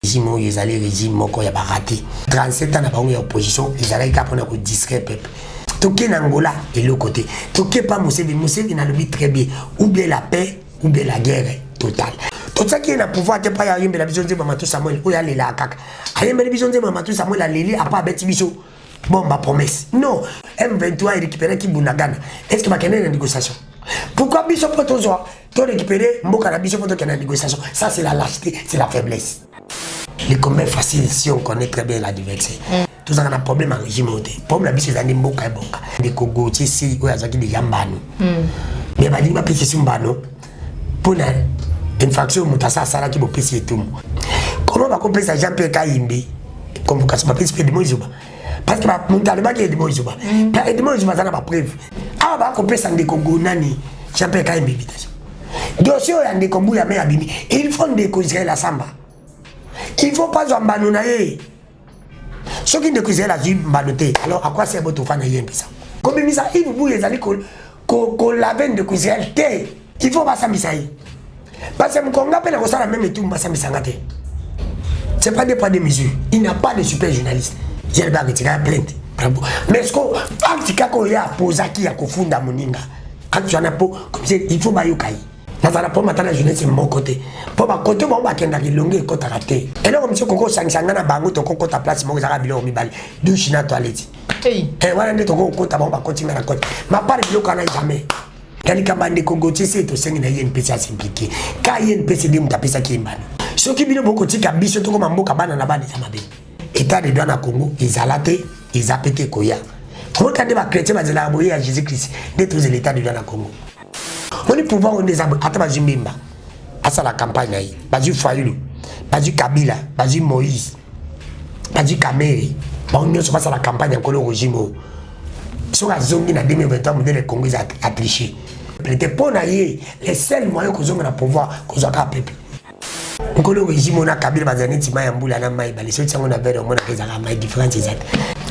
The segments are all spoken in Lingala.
régime ils allaient régime moko ya baraté 37 ans na bango ya opposition ils allaient capable de distraire peuple toké na Angola et le côté toké pas Museveni na lobby très bien ou bien la paix ou bien la guerre totale tout ça qui est na pouvoir te pas ya yembe la vision de Mamadou Samuel ou ya lela kaka ayembe la vision de Mamadou Samuel la leli a pas beti biso bon ma promesse non M23 est récupéré qui Bunagana est-ce que ma kenene na négociation pourquoi biso protozoa to récupérer mboka na biso poto kenene na négociation ça c'est la lâcheté c'est la faiblesse les combats faciles si on connaît très bien l'adversaire tout ça on a problème en régime monté problème biso zandi mboka et bonka des Congo si ou azaki de yambano mais ba dinga pesi sumbano pour na infraction mutasa sala ki bo pesi etum comment va compenser Jean-Pierre Kayimbi convocation ba pesi de Moïse parce que mon talibak est de Moïse pas de Moïse ça n'a pas preuve ah ba compenser de Congo nani Jean-Pierre Kayimbi invitation dossier ya de Congo ya mais abimi il faut de Israël la samba il faut pas zombano na ye ce qui de Israël la zubanoté alors à quoi c'est votre fan yé ça comme misa il vous les allez ko la veine de Israël té il faut pas s'ambisa yi parce que mon appelle à ça la même et tout m'a s'ambisa ngate c'est pas des poids de mesure il n'y a pas de super journaliste j'ai pas retirer plainte mais ce qu'on acte ko ya posaki ya kofunda moninga actuellement comme c'est il faut bayokai nazala pour matin la jeunesse mon côté pour ma côté bon ba kenda ki longue ko taraté et là comme monsieur koko sangsanga na bango to koko ta place mo zaka bilo mibali du china toilette eh wala ndeto ko ta bon ba continue na côté ma pas bilo kana jamais yani kama ndeko gotie c'est to sengi na INPC s'impliquer ka INPC de mutapesa kimbana ce qui bino boko tika biso to ko mamboka bana na bana sama be état de droit na Congo izalate izapete koya ko kande ba chrétien ba zela boye à Jésus Christ d'être l'état de droit na Congo on est pouvoir on des ata bazimbimba asa la campagne aí bazu Fayulu bazu Kabila bazu Moïse bazu Kamere ba on se passe la campagne en colo régime sur la zone na 2023 modèle Congo a triché peut-être pour naïe les seuls moyens que ont na pouvoir que ont peuple colo régime na Kabila bazani tima ya mbula na mai bali soki ngona vero mona keza ka mai différence exact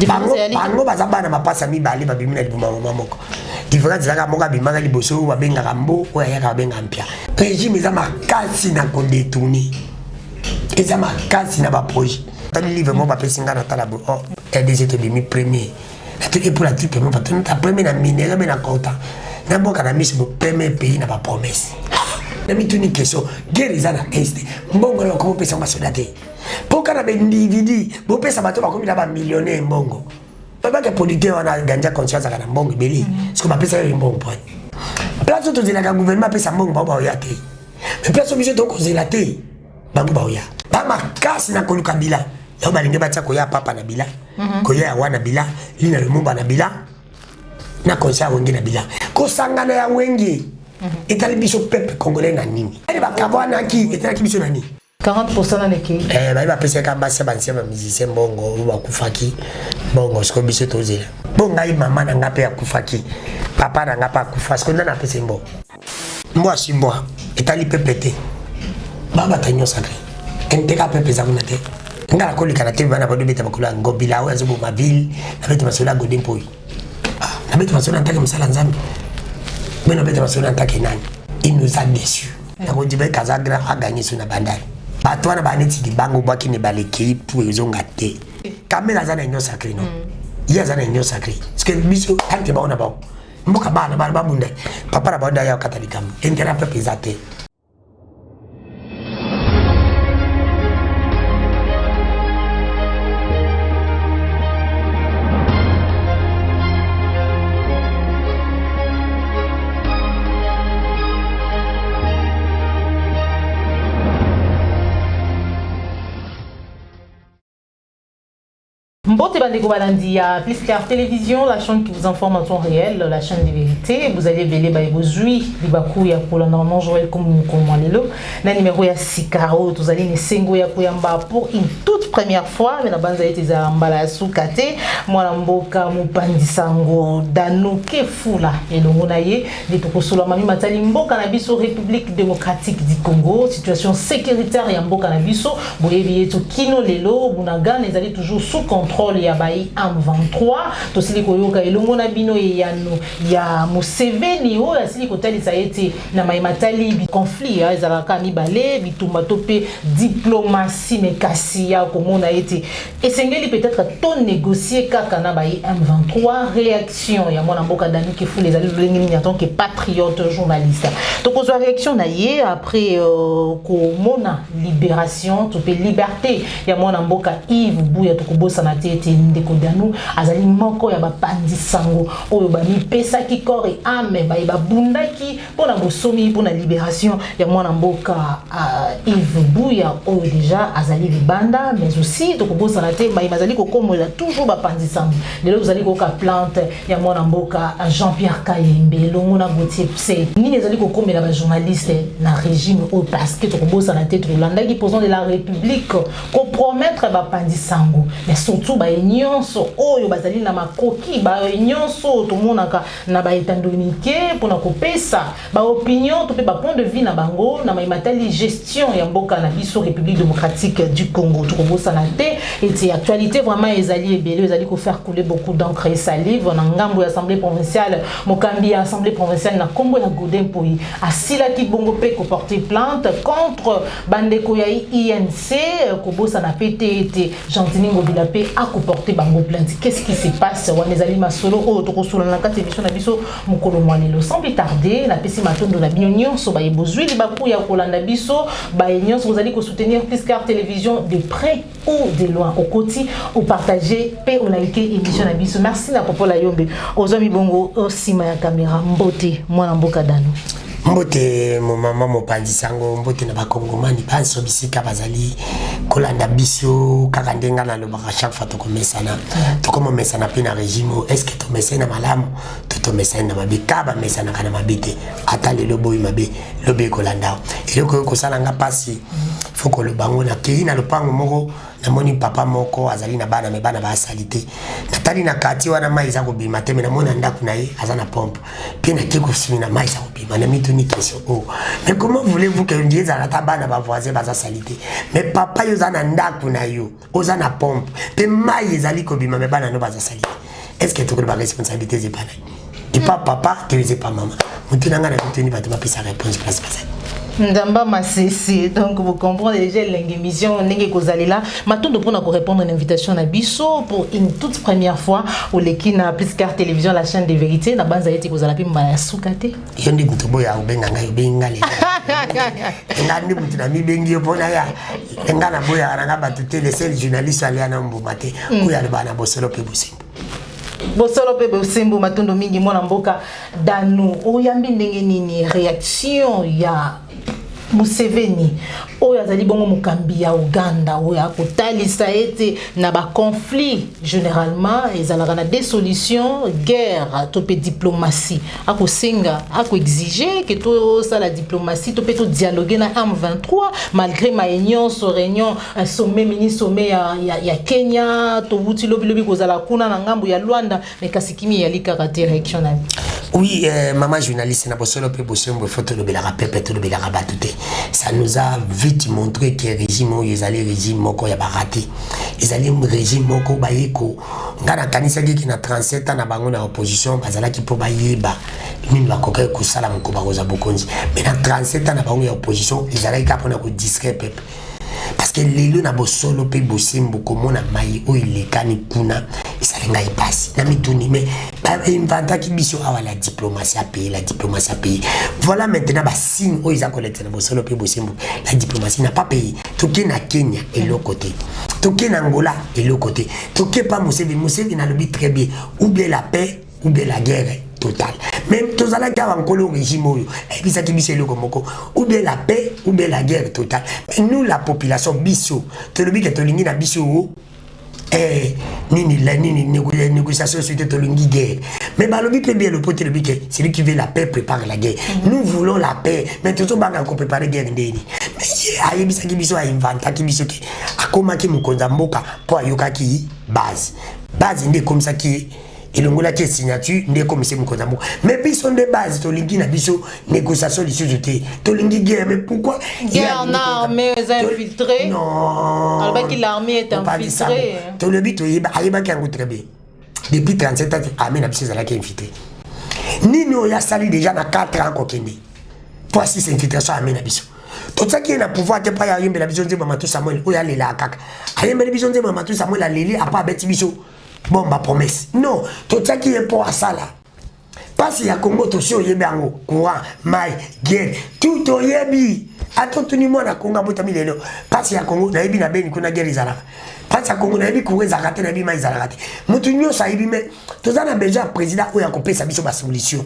bango bazabana mapasa mibale babimina libuma moko différence zaka moka bimanga liboso wa benga kambo o ya ka benga mpia régime za makasi na ko détourner eza makasi na ba projet tali livre mo ba pesinga na talabo oh RDC to bimi premier et pour la tripe mo pas ta premier na minéraux mais na kota na boka na mise bo premier pays na ba promesse na mituni question guerre za na est mbongo lo ko pesa masodate poka na individu bo pesa bato ba komi na ba millionnaire mbongo baba ke producteur wana ganja conscience kana mbongo beli siko ba pesa yo mbongo point place to zela ka gouvernement pesa mbongo ba ba yate mais place obligé to ko zela te bango ba ya ba makasi na koluka bila yo balinge batia ko ya papa na bila ko ya wana bila lina le mumba na bila na conscience wengi na bila ko sangana ya wengi etali biso peuple congolais na nini ele ba kabwana ki etali biso na nini 40% na neki ba pesa ka base banse ba musicien bongo ba kufaki bongo siko biso tozela bonga i mama na ngape ya kufaki papa na ngapa kufa siko na pesa mbo mbo simbo etali peuple te baba tanyo sacré enteka peuple za munate ngala ko likana te bana bodo beta bakula ngobila wa zubu ma ville na beta masola godempo na beta masola ntaka msala nzambi bena beta masola ntaka nani il nous a déçus na ko dibe Kazagra a gagné sur na bandari bato wana baneti di bango bwaki ne baleki pour ezonga te kamela za na nyo sacré non iya za na nyo sacré parce que biso tante ba ona ba mboka bana ba munda papa na ba onda ya katolika entera peuple zate. Mbote Bandeko Balandi à Plus Clair Télévision, la chaîne qui vous informe en temps réel, la chaîne de vérité. Vous allez belé by Bozui, Libakou ya pour normalement Joël comme Lelo, la numéro ya Sikaro, vous allez Sengo ya Koyamba pour une toute première fois mais na banza ete za mbala sukate mwana mboka mopandisango dano ke fula elongo na ye de tokosola mami matali mboka na biso République démocratique du Congo situation sécuritaire ya mboka na biso boyebi yeto kino lelo bunaga ezali toujours sous contrôle ya bai M23 tosili koyoka elongo na bino yano ya Museveni o asili kotalisa ete na mai matali bi conflit ezalaka mibale bitumba tope diplomatie mekasi ya komona ete esengeli peut-être to négocier kaka na bai M23 réaction ya mwana mboka Dani Kefu les alliés lengeni en tant que patriote journaliste tokozwa réaction na ye après komona libération tope liberté ya mwana mboka Yves Buya tokobosa na tete ndeko danu azali moko ya bapandi sango oyo ba mipesa ki corps et âme ba bundaki pona bosomi pona libération ya mwana mboka Yves Buya oyo déjà azali libanda mais aussi tokobosa na te ba mazali kokomola toujours bapandi sango lelo vous allez koka plante ya mwana mboka Jean-Pierre Kayembe longo na Gauthier Pse ni ezali kokomela ba journaliste na régime au parce que tokobosa na tete Rolanda qui président de la République compromettre bapandi sango mais surtout ba nyonso oyo bazali na makoki ba nyonso to monaka na ba état-dominique pour na kopesa ba opinion to pe ba point de vue na bango na matali gestion ya mboka na biso République démocratique du Congo tokobosa na te et actualité vraiment ezali ebele ezali ko faire couler beaucoup d'encre et salive na ngambo ya assemblée provinciale mokambi ya assemblée provinciale na kombo ya Godin Poyi asila ki bongo pe ko porter plainte contre bandeko ya INC kobosa na PTT Gentini Ngobila pe a ko porter bango plainte qu'est-ce qui se passe wana ezali masolo o to ko solo na kati émission na biso mukolo mwanelo sans plus tarder na pesi matondo na bino nyonso ba ebozwi libaku ya kolanda biso ba nyonso vous allez ko soutenir Plus Clair Télévision de près ou de loin au côté ou partager pe ou liker émission na biso merci na popola yombe ozomi bongo osima ya caméra mbote mwana mboka dano mbote mama mopanzi sango mbote na bakongomani banso bisika bazali kolanda biso kaka ndenga na lobaka chaque fois tokomesana tokomesana pe na régime est-ce que tomesana malamu totomesana na mabika ba mesana kana mabite ata lelo boyi mabe lobe kolanda eloko kosala nga pasi foko le bango na kei na lopango moko na moni papa moko azali na bana me bana ba salite natali na kati wana mai za kobima te me na mona ndaku na ye azana pompe puis na kiko simi na mai za kobima na mituni question oh mais comment voulez-vous que ndiye za ta bana ba voisin ba za salite mais papa yo za na ndaku na yo ozana pompe pe mai ezali kobima me bana no ba za salite est-ce que tu as la responsabilité c'est pas et pas papa que c'est pas maman mutuna ngana mituni ba te mapisa réponse place place Ndamba Masese, donc vous comprenez déjà l'émission Nenge Kozalila. Maintenant, nous pourrons répondre à une invitation à Bisso pour une toute première fois au Lekina Plus Clair Télévision, la chaîne des vérités. Na banza yete Kozalapi Mbayasukate. Yondi mutubo ya ubenga ngai ubenga le. Ngandi mutuna mi bengi opona ya. Ngana boya aranga batute les seuls journalistes aliana mbumate. Kuya le bana bosolo pe busimbo. Bosolo pe busimbo matondo mingi mwana mboka danu. Oyambi ndenge nini réaction ya Museveni oyo azali bongo mukambi ya Uganda oyo akotalisa ete na ba conflit généralement ezalaka na des solutions guerre to pe diplomatie akosenga akoexiger que to ça la diplomatie to pe to dialoguer na M23 malgré ma réunion sommet ministre sommet ya Kenya to buti lobi kozala kuna na ngambo ya Luanda mais kasikimi ya likaka direction na oui maman journaliste na bosolo pe bosembo photo lobela pepe to lobela batute ça nous a vite montré que régime ils allaient régime moko ya barati ils allaient régime moko bayeko ngana kanisa ki na 37 ans na bango na opposition bazala ki po bayeba nini bakoka ko sala moko bakoza bokonzi mais na 37 ans na bango ya opposition ils allaient kapona ko discret pepe parce que lelo na bosolo pe bosembo komona mai o ilekani kuna isalenga ipasi na mituni mais inventa ki biso awa la diplomatie a payé voilà maintenant ba signe o isa collecte na bosolo pe bosembo la diplomatie n'a pas payé toke na Kenya et l'autre côté toke na Angola et l'autre côté toke pas Museveni na lobi très bien ou bien la paix ou bien la guerre totale même tous à la guerre en colo régime et puis ça qui bise le komoko ou bien la paix ou bien la guerre totale mais nous la population biso to lobi que to lingi na biso nini négociation suite to lingi guerre mais balobi peut bien le pote lobi que celui qui veut la paix prépare la guerre nous voulons la paix mais tout banga ko préparer guerre ndeni ayebisaki biso ainventaki biso ke akomaki mokonza mboka mpo ayokaki base nde ekomisaki elongolaki signature nde ekomisi mokonza mboka mais biso nde base tolingi na biso négociation lisusu te tolingi guerre mais pourquoi guerre na armée est infiltrée non alobaki l'armée est infiltrée tolobi toyeba ayebaki yango très bien depuis 37 ans armée na biso ezalaki infiltrée nini oyo asali déjà na 4 ans kokende po asisa infiltration armée na biso totiaki ye na pouvoir te mpa ya ayembela biso nzembo ya Matou Samuel oyo alelaka kaka ayembeli biso nzembo ya Matou Samuel aleli apa abeti biso bomba promesse non totiaki ye mpo asala pasi ya Congo tosi oyebi yango courant mai guerre tout oyebi atotuni mwana Congo abotami lelo pasi ya Congo nayebi na beni kuna guerre ezalaka pasi ya Congo nayebi courant ezalaka te nayebi mai ezalaka te motu nyonso ayebi me toza na besoin ya président oyo akopesa biso basolution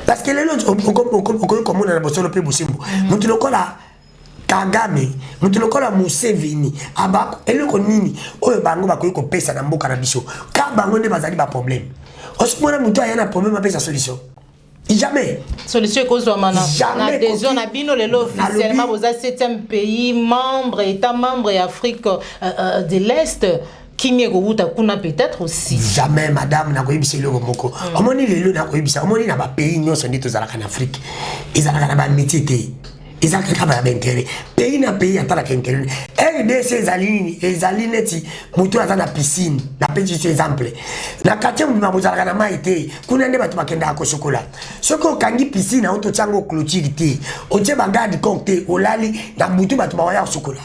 parce que lelo okoki komona na bosolo mpe bosimbo motu lokola Kagame motu lokola Museveni abako eloko nini oyo bango bakoki kopesa na mboka na biso ka bango nde bazali baproblème osimona motu aya na problème apesa solution jamais solution ekozwama na adhésion na bino lelo officiellement boza 7e pays membre état membre ya Afrique de l'Est qui est kuna peut-être aussi jamais madame na koyebisa eloko moko omoni lelo na koyebisa omoni na ba pays nyonso nde tozalaka na Afrique ezalaka na ba métier te ezalaka kaka ba intérêt pays na pays atalaka intérêt RDC ezali neti moto aza na piscine na petit exemple na quartier mobima bozalaka na mai te kuna nde bato bakendaka kosokola soki okangi piscine aoto tiango clôture te otie bagarde compte te olali na butu bato bawaya kosokola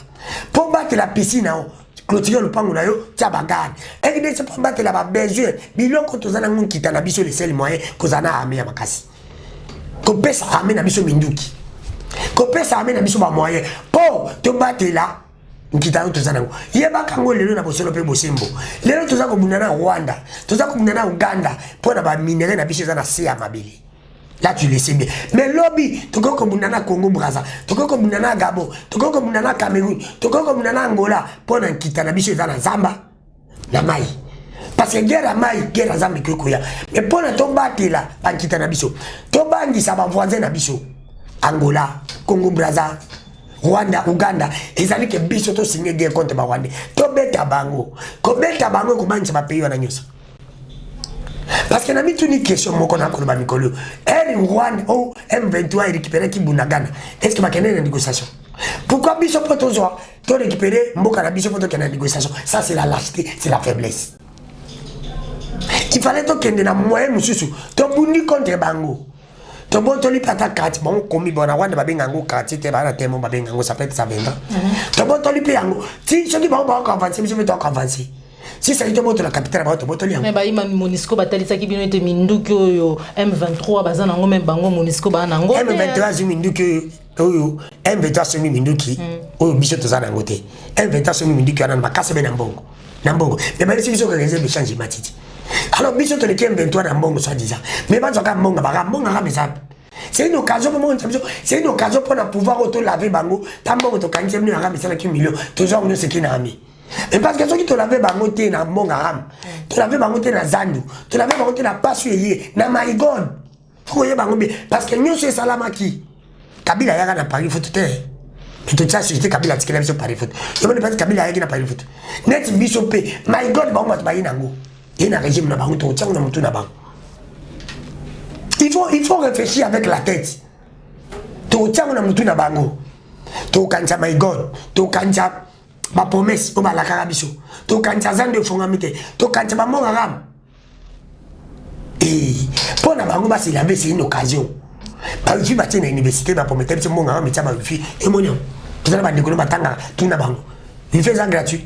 mpo batela piscine ao clôturer le pango na yo tia bagarde RDC mpo batela babesoin biloko toza nango nkita na biso le seul moyen kozala na armée ya makasi kopesa armée na biso minduki kopesa armée na biso ba moyen po to batela nkita toza nango yebaka ngo lelo na bosolo pe bosembo lelo toza kobunda na Rwanda toza kobunda na Uganda po na ba minerais na biso za na se ya mabele là tu le sais bien mais lobby toko kobunda na Congo Brazza toko kobunda na Gabon toko kobunda na Cameroun toko kobunda na Angola po na nkita na biso za na Zamba na mai parce que guerre à mai guerre à Zamba koya mais po na to batela ba nkita na biso to bangisa ba voisin na biso Angola, Congo Brazza, Rwanda, Uganda, ezali ke biso to signer guerre contre ba Rwanda. To beta bango. Ko beta bango ko banisa ba pays wana nyonso. Parce que na mitu ni question moko na ko ba mikolo. Rwanda ou M23 récupérer ki Bunagana. Est-ce que ba kene na négociation? Pourquoi biso poto zo to récupérer mboka na biso poto kena négociation? Ça c'est la lâcheté, c'est la faiblesse. Il fallait to kende na moyen mususu. To bundi contre bango. Tobo toli pata kati bon komi bona wanda babenga ngo kati te bana temo babenga ngo ça peut être ça venda tobo toli pe yango ti soki ba ba ko avancer biso to avancer si ça ito moto la capitale ba tobo toli yango mais ba ima Monisco batalitsa ki bino ete minduki oyo M23 bazana ngo même bango Monisco bana ngo M23 zu minduki oyo M23 semi minduki oyo biso to zana ngo te M23 semi minduki ana makase be na mbongo mais ba biso ko réserve change matiti. Alors, biso to leke M23 na mbongo soit disant. Mais ba zoka mbongo ba mbongo ga mesa. C'est une occasion pour c'est une occasion pour pouvoir auto laver bango. Tambongo to kanji mni ga mesa la ki million. Toujours on ce qui na ami. Mais parce que ceux qui to laver bango te na mbongo ram. To laver bango te na zandu. To laver bango te na pasu yé na my god. Faut y bango parce que nous c'est salama ki. Kabila yaga na Paris foot te. Mais to tsa société Kabila tikela biso Paris foot. Yo ne pas Kabila yaga na Paris foot. Net biso pe my god bango to bayi nango. Il y a un régime na bango to tiango na mutu na bango. Il faut réfléchir avec la tête. To tiango na mutu na bango. To kancha my god, to kancha ba promesse o ba la karabiso. To kancha zande fongamite, to kancha ba monga ram. Et pour na bango ba c'est la c'est une occasion. Ba ufi ba tena université ba promettre biso monga ram metsa ba ufi e monion. To na ba ndekolo batanga tout na bango. Il fait ça gratuit.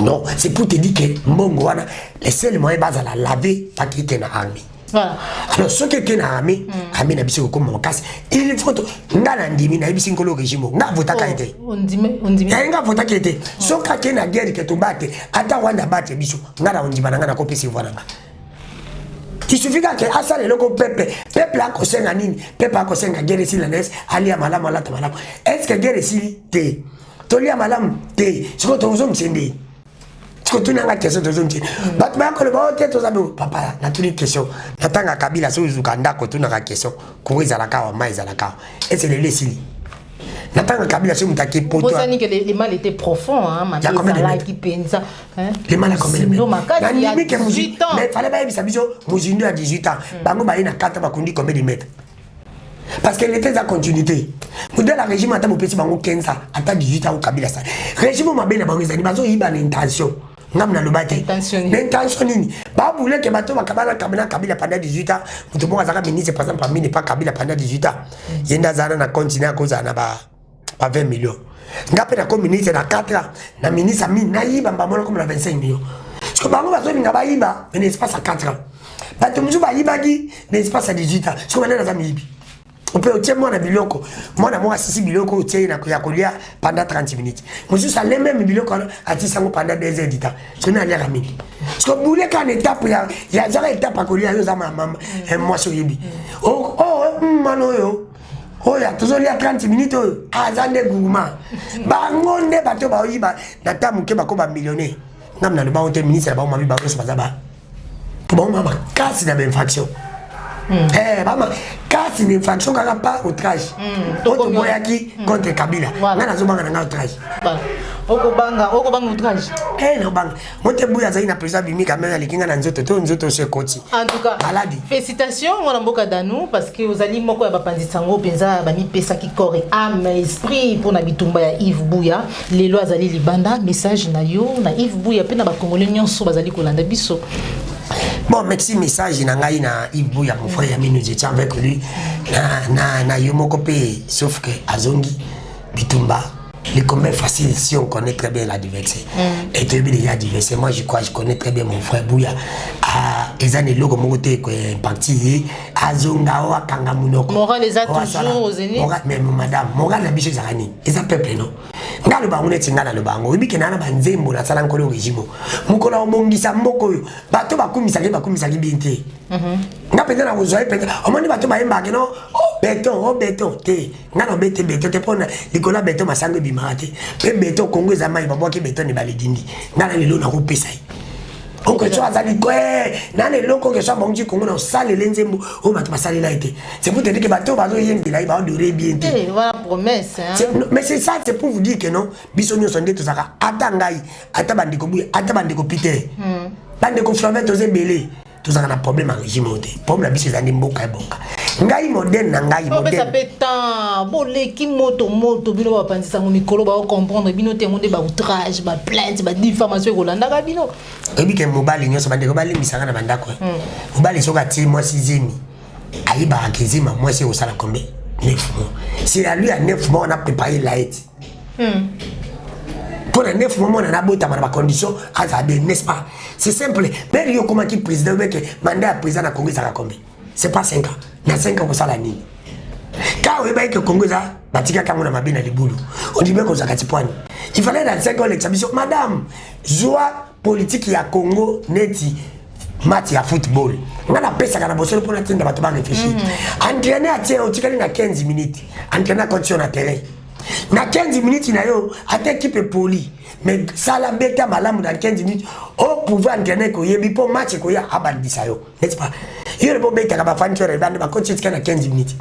Non, c'est pour te dire que Mbongo wana les seuls moyens base à la laver pas qu'il était dans l'armée. Voilà. Alors ce qui était dans l'armée, armée na biso comme mon casse, il faut ngala ndimi na biso ngolo régime, nga vota ka été. On dit nga vota ka été. So ka ke na guerre que to bate, ata wanda bate biso, ngala ondima nga na kopesi voilà. Il suffit que asa le loko peuple a kosenga nini, peuple a kosenga guerre si la nes, ali amala mala tamala. Est-ce que guerre si te tolia malam te, ce que to zo msende. Tu n'as pas de question de zone. Batman, quand le bon tête aux amis, papa, la toute question. Natanga Kabila, sous Uganda, quand tu n'as pas de question. Comment ils ont la carte, mais ils ont la carte. Et c'est les laissés. Natanga Kabila c'est mutaki poto. Vous savez que les mal étaient profonds hein, ma là qui pensa hein. Les mal à combien de mètres? Il y a 18 ans. Mais fallait pas y savoir Muzindo à 18 ans. Bango ba ina 4 ba kundi combien de mètres? Parce qu'elle était en continuité. Vous la régime attend mon petit bango 15 ans, attend 18 ans au Kabila ça. Régime m'a bien bango zani bazo yiba l'intention. Ngam na lobate. L'intention nini? Ba boule que bato ba Kabila pendant 18 ans. Mutu bon azaka ministre par exemple parmi n'est pas Kabila pendant 18 ans. Yenda zana na continuer à cause na ba 20 millions. Ngape na comme ministre na 4 ans, na ministre mi na yiba mbamolo comme na 25 millions. Parce que bango bazo ninga ba yiba, mais espace à 4 ans. Bato muzu ba yiba gi, espace à 18 ans. Parce que maintenant na yibi. On peut obtenir moi na biloko. Moi na moi 6 biloko obtenir na kolia pendant 30 minutes. Moi je ça les mêmes biloko à tisango pendant 2 heures du temps. Je n'ai rien mis. Parce que boule quand étape il y a déjà étape à kolia yo za maman moi so yebi. Oh mano yo. Oh ya toujours il y a 30 minutes azande gourma. Bango ne bato ba yiba na tamuke bako ba millionnaire. Ngamna le ba on te ministre ba mami ba so bazaba. Bon maman casse na même faction. Maman, car c'est une infraction qui n'a pas outrage. Autre moyaki contre Kabila. Nana zobanga na outrage. Okobanga outrage. Non bang. Monte bouya zaina président bimi kamera likinga na nzoto to nzoto se koti. En tout cas, maladie. Félicitations mon mboka danou parce que aux ali moko ya bapanditsango penza ba mi pesa ki corps âme esprit pour na bitumba ya Yves Bouya. Lelo azali libanda message na yo na Yves Bouya pe na ba congolais nyonso bazali kolanda biso. Bon, merci message na Yves Bouya, mon frère Yami, nous étions avec lui. Na Yomokopé, sauf que Azongi, Bitumba, les combats faciles si on connaît très bien l'adversaire. Et tu es déjà adversaire. Moi, je connais très bien mon frère Bouya. Ezane logo mogote ko parti Azonga wa Kangamunoko. Moral les a toujours aux aînés. Mais madame, moral na bicho zarani. Eza peuple non. Ngalo bango neti ngala lo bango. Ibike na banzembo na sala nkolo régime. Mukola ombongisa mboko yo. Bato bakumisa ki biente. Nga pete na kuzoe pete. Omoni bato ba yemba ke no. Béton te. Ngalo bete béton te pona likola béton masango bimate. Pe béton Congo za mai babwa ki béton ni baledindi. Ngala lelo na ko pesa. On que tu as dit quoi? Nane loko que soit bon Dieu Congo na sale lenzembo o bato basale là été. C'est pour te dire que bato bazo yembi là il va durer bien. Voilà promesse hein. Mais c'est ça c'est pour vous dire que non bisonyo sonde to saka atangai atabandiko buya atabandiko Peter. Bandeko Flavet to zebele. Tout ça na problème en régime oté. Problème la biso zandi mboka bonka. Ngai moderne na ngai moderne. Ça peut tant bolé ki moto bino ba pandisa ngo mikolo ba comprendre bino te monde ba outrage ba plainte ba diffamation ko landa ka bino. Ebi ke mobali nyoso bandeko bali misanga na bandako. Mobali soka ti moi 6e. Aïba akizima moi c'est au sala combien 9 mois. C'est à lui à 9 mois on a préparé la haie. Pour les 9 mois on a bota ma condition azabe n'est-ce pas? C'est simple. Mais yo comment qui président que mandat président na Congo ça combien? C'est pas 5 ans. Na 5 ans pour ça la nini. Quand on que Congo ça batika kama na mabina libulu. On dit bien qu'on zakati point. Il fallait dans 5 ans l'exhibition madame joie politique ya Congo neti match ya football. Ngana pesa kana bosolo pour natenda bato ba réfléchir. Entraîner à tiens au tikali na 15 minutes. Entraîner condition na terrain. Na 15 minutes na yo ata équipe poli. Mais ça la bêta malamu dans 15 minutes au pouvoir entraîner ko yebi pour match ko ya abandisa yo. N'est-ce pas? Yo le bêta ka ba fan tu revendre ba coach tika na 15 minutes.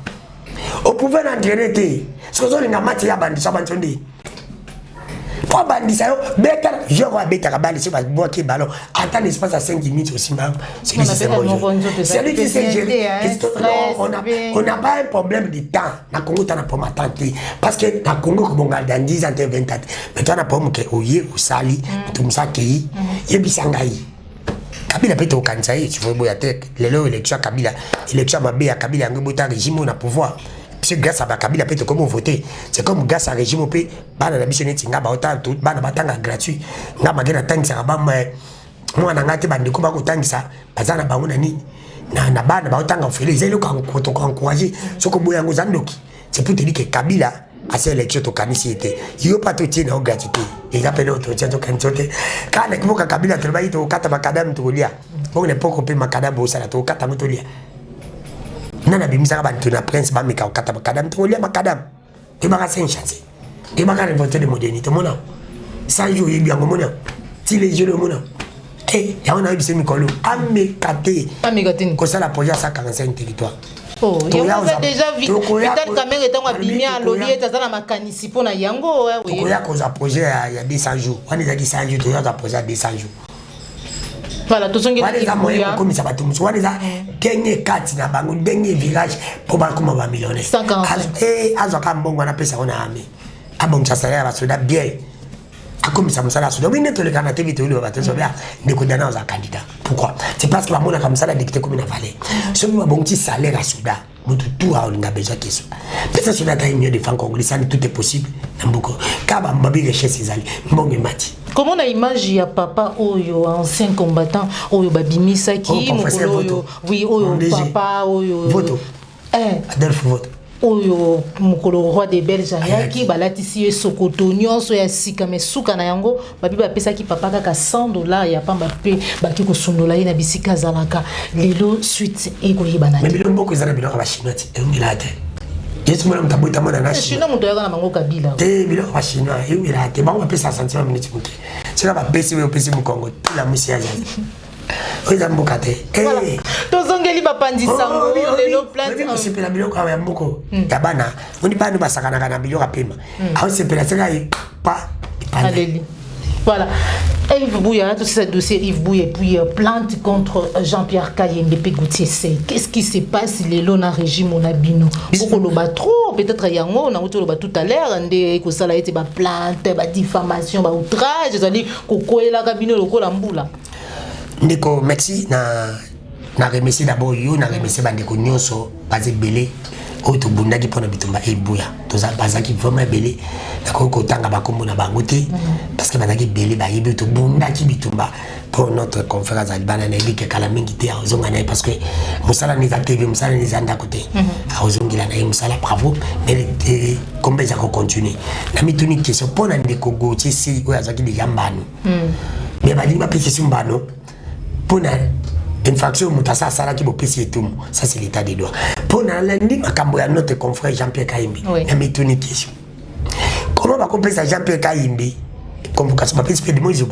Au pouvoir entraîner te. Ce que zo na match ya bandisa bantonde. Pour bandisa yo bêta je vois bêta ka bali sur ba bloquer ballon. Attends l'espace à 5 minutes aussi même. C'est lui qui sait c'est lui qui sait gérer. On n'a pas un problème de temps. Na Congo t'as pas m'attendre parce que na Congo ko bonga dans 10 ans 20 ans. Mais tu as pas que oye usali tumsaki yebisangai. Kabila pete au kansaï tu vois boya tek lelo élection Kabila élection mabe ya Kabila ngobota régime na pouvoir. C'est grâce à Kabila pete comment voter. C'est comme grâce à régime pe bana na biso neti ngaba autant tout bana batanga gratuit. Ngaba gena tangisa ba moi na ngate bande ko ba ko tangisa bazana bango na nini. Na bana ba otanga ofele zelo ko encourager soko boya ngo zandoki. C'est pour te dire que Kabila a ces élections to kanisi était. Yo pas to tiena au gratuité. Il appelle autre tiena to kanitote. Kana kiboka Kabila to ba ito kata makadam to lia. Bon ne poko pe makadam bo sala to kata moto lia. Nana bimisa ba to na prince ba meka kata makadam to lia makadam. Te ba ka chance. Te ba ka révolter de modernité mona. Ça joue bien mona. Si les jeux le mona. Eh, ya on a eu ces mikolo. Amekate. Amekate. Ko sala projet à 145 territoires. Oh, il y a déjà vu. Peut-être quand même étant abîmé à l'olier, tu as un mécanisme pour na yango. Oui. Il y a un projet il y a 200 jours. On est à 200 jours, tu as un projet à 200 jours. Voilà, tout ce qui est moyen comme ça va tout. On est à gagner 4 na bango, gagner village pour ba comme ba millionnaire. Azoka mbongo na pesa on a ami. Abon ça salaire va soda bien. Comme ça la soda. Oui, net le canapé vite le va te sauver. Ne condamner aux candidats. Pourquoi? C'est parce que la mona comme ça la dicté comme une valeur. Ce qui va bon petit salaire à soda. Tout a on a besoin que ça. Peut-être soda taille mieux de fan congolais, ça tout est possible. Mboko. Kaba mbabi richesse ezali. Mbongo mati. Comment on a image ya papa oyo ancien combattant oyo babimisa ki mokolo oui oyo papa oyo voto Adolphe voto oyo mokolo roi des Belges ayaki balatisi ye sokoto nyonso ya sika mais suka na yango babi bapesaki papa kaka $100 ya pamba pe baki kosundola ye na bisika zalaka lelo suite ekoyebana mais bilombo ko ezana biloko ba chinois ti engila te yesu mwana mtabota mwana na chinois muto yaka na bango kabila te biloko ba chinois engila te bango bapesa sentiment minute muke sika bapesi we opesi mu Congo tula musi ya jazi oza mboka te tozongeli bapandisango lelo plante osepela biloko ya mboko ya bana oni bana basakanaka na biloko apema aosepela seka pa aleli. Voilà. Yves Bouya, tout ce dossier Yves Bouya, et puis plainte contre Jean-Pierre Kayembe Goutier. Qu'est-ce qui se passe les lots dans le régime on a bino? Trop, peut-être yango on a tout à l'heure, que ça a été ba plainte, ba diffamation, ba outrage, c'est-à-dire koko ela kabino loko lambula. Ndeko, merci na remercier d'abord yo na remercier bandeko nyonso basé belé oto bundaki pona bitumba ebuya toza bazaki vraiment belé nakoko kotanga bakombo na bango te parce que bazaki belé ba yebi to bundaki bitumba pour notre conférence albana na elike kala mingi te azonga na parce que musala ni za TV musala ni za ndako te azongila na musala bravo mais combien ça continuer na mituni question pona ndeko goche si oya zaki de yambano mais ba dinga pese simbano pona infraction mutasa sala ki bopesi etumu ça c'est l'état des droits pour lundi makambo ya notre confrère Jean-Pierre Kayembe na mituni question comment va compenser Jean-Pierre Kayembe comme ka sama pesi de Moïse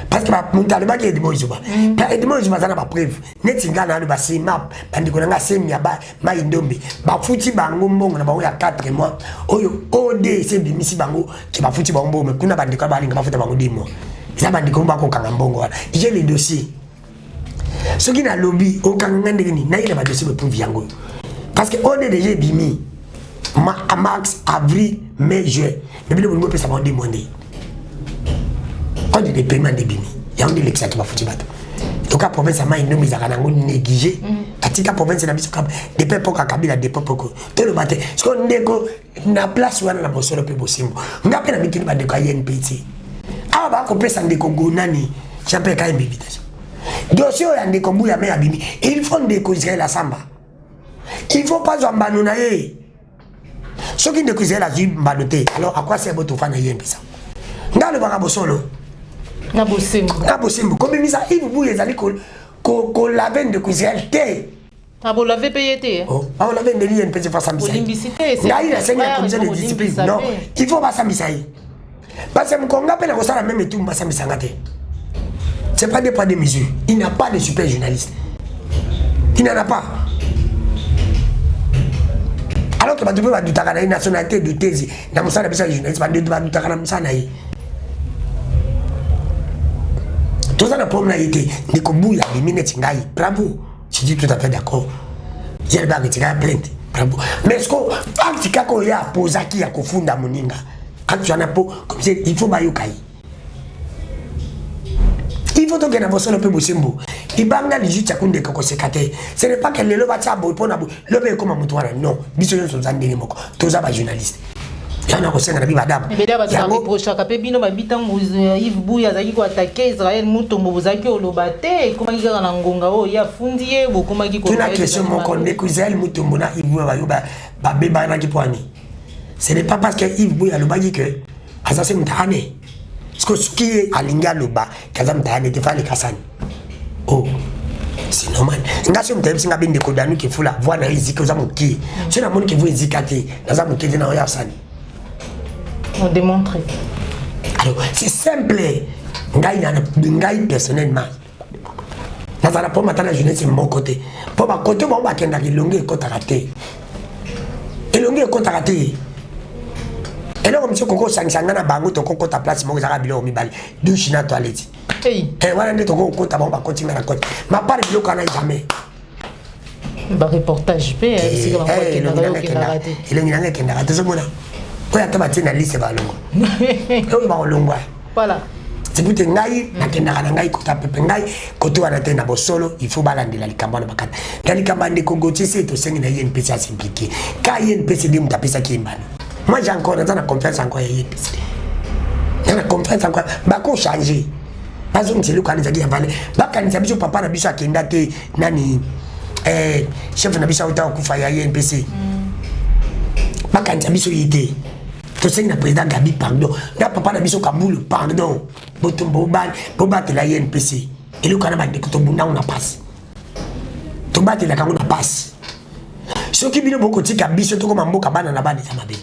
parce que muntale ba ke de Moïse ba de Moïse ba sana ba preuve netinga na ba sima bandiko nga semi ya ba maindombe ba futi bango mbongo na bango ya 4 mois oyo OD c'est bimisi bango ki ba futi bango mbongo kuna bandiko ba linga ba futa bango 10 mois ça bandiko ba ko kanga mbongo wala j'ai les dossiers. Ce qui n'a lobby aucun ngandeni na ile ba dossier pour viango parce que on est déjà bimi mars avril mai juin mais le monde peut ça va demander on dit des paiements de bimi ya on dit l'exa qui va foutu bato to ka province ma ino mizaka nango négligé atika province na biso ka de pepo ka kabila de pepo ko to le matin ce qu'on ndeko na place wana na bosolo pe bosimbo ngape na mikini ba de ka YNPT aba ba ko pesa ndeko gonani Jean-Pierre Kayembe invitation dossier ya ndeko Bouya me abimi il faut ndeko Israël la samba il faut pas zambano na ye ce qui ndeko Israël a dit mbanoté alors à quoi c'est beau to fana yempisa ngalo banga bosolo na bosembo comme misa Yves Bouya ezali ko laver ndeko Israël te abo laver payé te oh on laver ndeli en petit face samisa limbicité c'est ngai la seigneur comme ça de discipline non il faut pas samisa yi parce que mkonga pe na kosala même et tout mbasambisa ngate. C'est pas des poids de mesure. Il n'y a pas de super journaliste. Il n'en a pas. Alors que tu peux avoir une nationalité de thèse. Dans mon salaire, les journalistes vont dire tout ça, la première été, les Kobouya, les minutes, bravo. Je dis tout à fait d'accord. J'ai pas retiré la plainte. Bravo. Mais ce qu'on a à poser qui a confondé à Moninga, quand tu en as pas, comme c'est, il faut Bayokai. Il faut donc que nous soyons un peu bosimbo. Il banga les juges à kunde kako sekate. Ce n'est pas que le loba tabo pour na le be comme mutwana non. Biso yo zande ni moko. Toza ba journaliste. Yana ko senga na bi madame. Mais d'abord ça reproche ka pe bino ba bitango Yves Bouya zaki ko attaquer Israël mutombo bozaki olobate comment ngika na ngonga o ya fundiye bo comment ngiko. Tuna question moko ndeko Israël mutombo na Yves Bouya ba beba na kipwani. Ce n'est pas parce que Yves Bouya lobaki que asase mtane. Ce qui est à l'Ingaloba, Kazam Tane, te fallait Kassan. Oh, c'est normal. Nation de Singa bin de Kodanu qui fout la voix dans les Ikozamoki. C'est la monde qui vous hésitez. Nazamoki de Naoyasan. On démontre. Alors, c'est simple. Ngaï personnellement. nazala po matala jeunesse mon côté po ba côté ba kenda kilonge kota raté elonge kota raté eloko monsieur koko sanganga na bango to koko ta place moko zaka bilo mibali douche na toilette voilà nde to koko ta ba continue na côté ma part bilo kana jamais ba reportage pe si ka ba kenda raté elonge nanga kenda raté so mona ko ya taba tina lise ba longo ko ba longo voilà. C'est pour que ngai nakenda kana ngai kota pepe ngai koto wana tena bosolo il faut balandela likambo na bakata tali kambande kongotie c'est to sengi na INPC à s'impliquer ka INPC ndi mutapesa kimbana moi j'ai encore dans la confiance encore INPC dans la confiance encore bako changer bazo mtelu kana zaki yavale bakanisa biso papa na biso akenda te nani chef na biso uta kufa ya INPC bakanisa biso yite to sengi na président Gabi pardon na papa na biso Kabulu pardon botumbo ban bo batela INPC elu kana ba ndeko to bunda una passe to batela kango na passe soki bino boko tika biso to ko mamboka bana na bana sama be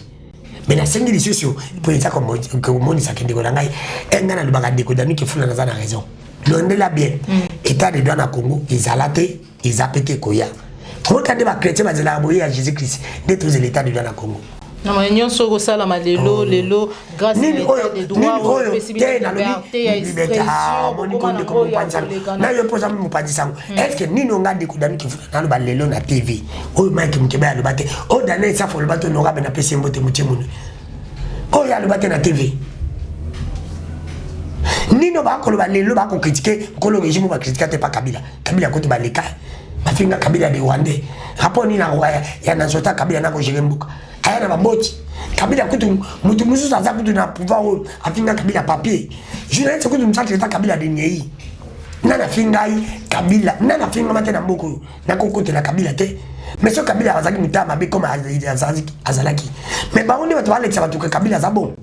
mais sengi lisosio pour ça comme moni ça kende ko ngai engana lubaka ndeko danu ke fula na za na raison londela bien état de droit na Congo izalate izapete koya ko kande ba chrétien ba zela boye ya Jésus Christ d'être l'état de droit na Congo. Non, mais nous sommes aussi là, lelo, grâce à l'état des droits, aux possibilités de liberté, à l'expression, est-ce que nous avons des coups d'amis qui font lelo na TV? Oh, Mike Mukeba, le bateau. Oh, Daniel, ça faut le bateau, n'aura pas de PC, moté, moutimounou. Oh, il y a le bateau na TV. Nino ba ko le lelo ba ko critiquer, ko le régime va critiquer pas Kabila. Kabila ko to ba leka. Mafinga Kabila de Rwandais. Rapport ni na Rwaya, ya na zota Kabila na ko gérer mbuka. Ayana baboti Kabila kutu mutu musu za kutu na pouvoir afinga Kabila papier journaliste kutu msaki ta Kabila de nyei nana fingai Kabila nana finga mate na mboko na kokote la Kabila te mais so Kabila azaki mutama be comme azalaki mais ba on est va Alex va tout Kabila za bon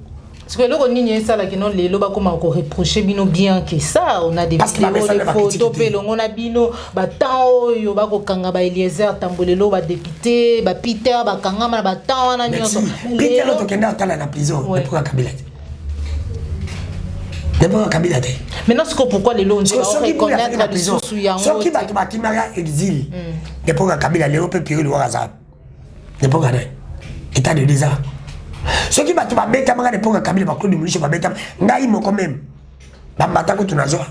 parce que le roni ça là qui non les loba comme encore reprocher bino bien que ça on a des vidéos des photos pe on a bino ba temps yo ba ko kanga ba Eliezer Tambolelo ba député ba Peter ba kanga ba temps wana nyonso Peter to kenda tala na prison pour Kabila d'abord Kabila te maintenant c'est pourquoi les lois on reconnaître les sous yango so qui ba kimara exil pour Kabila les peut pirer le WhatsApp pour gagner état de désert. Ce qui va te mettre à l'époque Kabila va clore de va mettre ngai moko même bambata ko tunazoa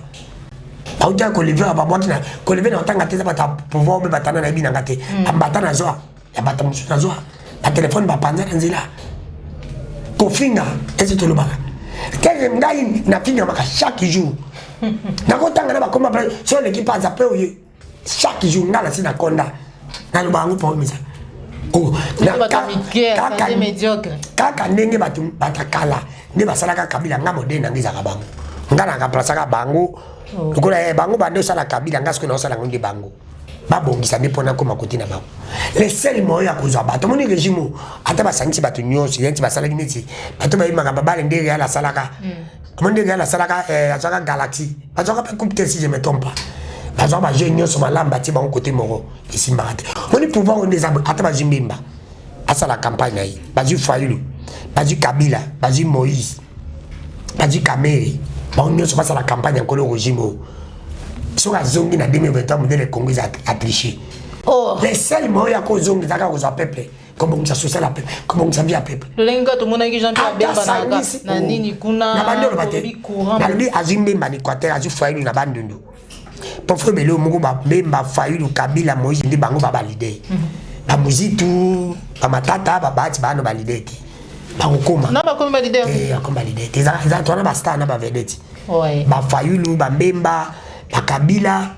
autant que lever ba boîte na ko lever na tanga teza bata pouvoir be batana na bina ngate bambata na zoa ya bata musu na zoa ba téléphone ba panza nzila ko finga ezi to lobaka kenge ngai na finga maka chaque jour na ko tanga na ba koma sur l'équipe à zape oye chaque jour ngala sina konda na lobangu po misa. Oh, kaka médiocre. Kaka ndenge batu batakala ne basalaka Kabila nga modèle na ngizaka bango. Nga na kaprasaka bango. Lokola bango bando sala Kabila nga siko na sala ngonde bango. Ba bongisa ne pona ko makoti na bango. Les seuls moyens ya kozwa bato moni régime ata basangi batu nyonso yenti basala kineti. Bato ba yima ngaba bale ndenge ya la salaka. Monde ya la salaka azaka Galaxy. Azaka pas coupe si je me trompe pas. Bazwa ba jeune nyonso malamba ti bango côté moro ici marate. On est pouvoir on des ata ba jimbimba. Asa la campagne aí. Bazu Fayulu, bazu Kabila, bazu Moïse, bazu Kamere. Bon nyonso passe la campagne encore le régime. So ka zongi na 2023 modèle Congo a triché. Oh, les seuls moyens ko zongi zaka ko za peuple. Comment on s'associe la peuple? Comment on s'habille à peuple? Le lenga to mona ki Jean-Pierre Bemba na nini kuna na bando bate. Na lui azimbe mani Équateur azu Fayulu na bandundu. Pour faire belo moko ba Bemba Fayulu Kabila Moïse ndi bango ba valider. Ba muzitu ba matata ba bati ba no valider ti. Ba okoma. Na ba ko valider. Akoma valider. Za tona ba star na ba vedeti. Ouais. Ba Fayulu ba Bemba ba Kabila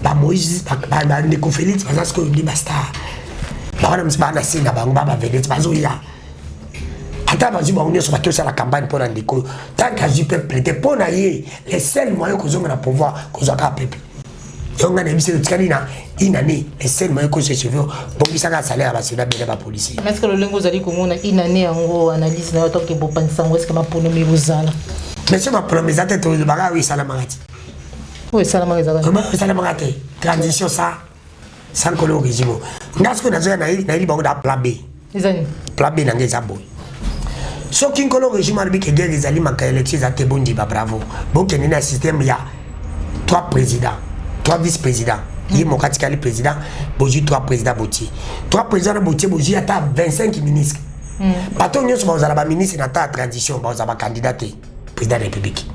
ba Moïse ba ndeko Félix ba zasko ndi ba star. Ba wana msiba na sina bango ba vedeti ba zo ya. Ata ba ziba onyo so ba tosa la campagne pour ndeko. Tant que je peux prêter pour na ye les seuls moyens que zonga na pouvoir que zoka peuple. Yonga na bise tskani na inane les seuls moyens que je veux pour que ça ga salaire ba soda bele ba policier. Mais est-ce que le lengo zali komona inane ngo analyse na to ke bopanisa ngo est-ce que ma pono mi bozala. Mais c'est ma promesse à tête de baga oui salamangati. Oui salamangati. Comment salamangati transition ça sans que le régime. Ngasko na zo na ili bango da plan B. Ezani. Plan B na ngeza boy. So kinkolo régime albi ke guerre ezali maka élection za te bondi ba bravo. Bon ke na système ya trois présidents. 3 vice-présidents. Il y a mon catégorie président, Boji 3 présidents Boutier. 3 présidents Boutier, Boji a 25 ministres. Bateau nous sommes aux ministres dans la transition, aux candidats président de la République.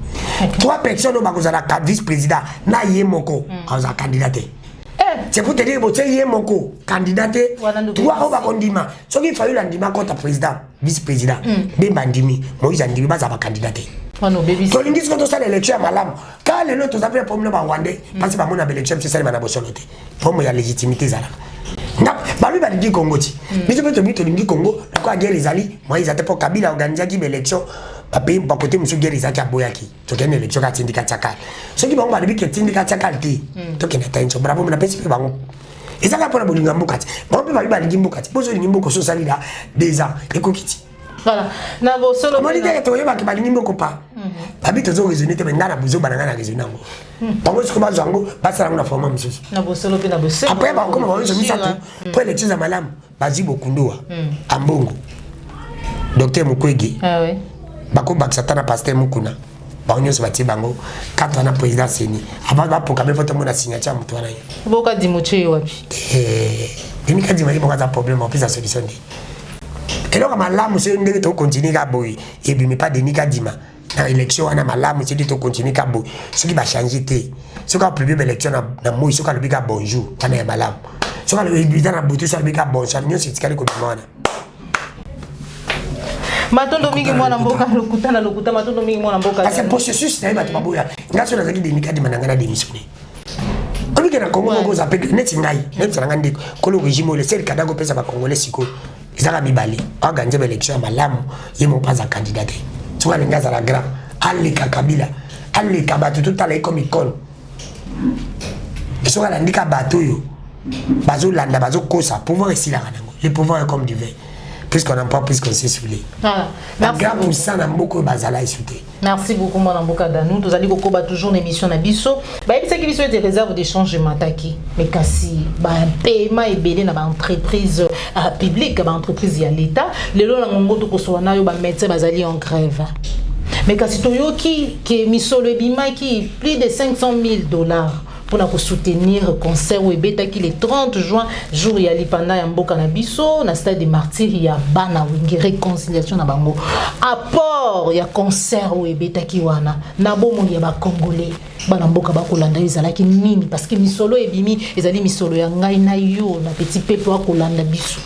3 personnes au Bagozala vice-président, na yé moko, aux candidats. C'est pour te dire que yé moko, candidat, 3 au Bagondima. Ce qui fait l'andima contre président, vice-président, Bembandimi, Moïse Andimi, Bazaba candidat. Tolingi ce que tu as l'élection à Malam. Quand les autres ont fait un problème à Rwandais, parce que mon élection, c'est ça, ma bosoloté. Pour moi, il y a légitimité. Balu va dire Congo. Mais je peux te dire que Congo, pourquoi guerre les alliés, moi, ils étaient pour Kabila organiser une élection. Pas payer pour côté, monsieur guerre les alliés à Boyaki. Tu as une élection à Tindika Tchakal. Ceux qui vont dire que Tindika Tchakal, tu as une bravo, mais la paix, c'est pas bon. Et ça va pour la bonne Gambokati. Bon, on peut pas dire Gimbokati. Pour ceux qui ont sont salés là, 2 ans, et Kokiti. Voilà. Nabo solo. Moi, je dis que tu as dit que pas. Habite aux raisonner, tu as besoin de raisonner. Parce que je zango, pas ça la forme monsieur. Nabo solo pe nabo solo. Après bah comme on mis ça tout. Pour les choses à malam, Bazi Bokundoa, Ambongo. Docteur Mukwege. Ah oui. Bako Baksatana pasteur Mukuna. Ba onyo se bati bango. Quand on a président Seni, avant ba pour quand photo mon signature mutwana. Boka dimuche wapi. Demi ka dimali boka za problème en plus la solution dit. Et donc, malamu c'est une to continue à boy et puis mais pas de nika dima dans élection on a malamu c'est to continue à boy ce qui va changer té ce qui a prévu l'élection na moi ce qui a le bika bonjour on est malamu ce qui a le bika na butu sur le bika bonjour nous c'est tikali ko bimana matondo mingi mwana mboka lokuta matondo mingi mwana mboka parce que processus na ba baboya ngaso na zaki de nika dima ngana démissionner on bika na Congo ko za pe net ngai net na ngandi ko le régime le seul kadango pesa ba congolais siko Isaka Mibali, organiser l'élection à Malamu, il n'est pas un candidat. Tu vois, les gars à la grande, Alika Kabila, Alika Batu, tout à l'heure comme icône. Ils sont à l'Andika Batu, Bazo Landa, Bazo Kosa, pouvoir ici là, le pouvoir est comme du vin. Puisqu'on n'a pas plus qu'on s'est saoulé. Merci beaucoup. Merci beaucoup, mon Mboka Danou. Nous allons toujours l'émission Nabiso. Il y a des réserves de changement. Mais si un paiement est belé dans l'entreprise publique, dans l'entreprise de l'État, les gens qui sont en grève. Mais si tu as mis sur le bima qui plus de $500,000 pour soutenir le concert Webeta qui le 30 juin, jour ya lipanda ya mboka na biso, na stade de martyrs ya bana wingi réconciliation na bango. Apport ya concert Webeta ki wana, na bomo ya ba congolais, bana mboka ba kolanda ezalaki nini parce que misolo ebimi ezali misolo ya ngai na yo na petit peuple wa kolanda biso.